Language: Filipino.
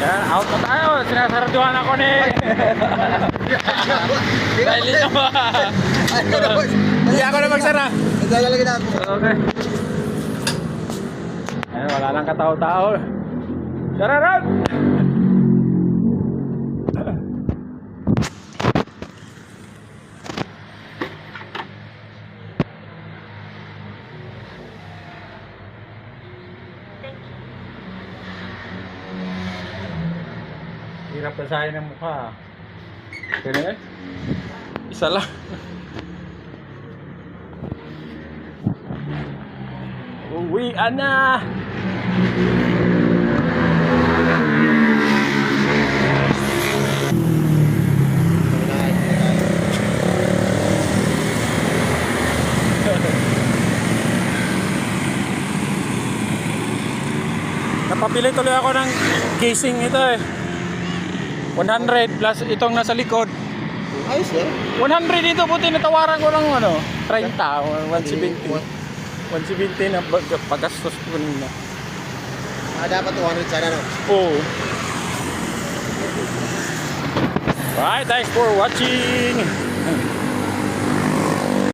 Yan, out na tayo. Sinasarduhan ako ni... Riley na ba? Hindi ako na magsara. Naglalagay na ako. Okay. Ayan, wala lang katao-tao. Shararan! Hirap basahin ng mukha. Pero eh, isa lang. Uwian na! Napapili tuloy ako ng casing ito eh. 100 plus itong nasa likod. Ayos yan. 100 dito puti natawaran ko ng ano, 30, 170. 170 na paggastos ko nila. Dapat 200 sana, no? Oo. Right, thanks for watching.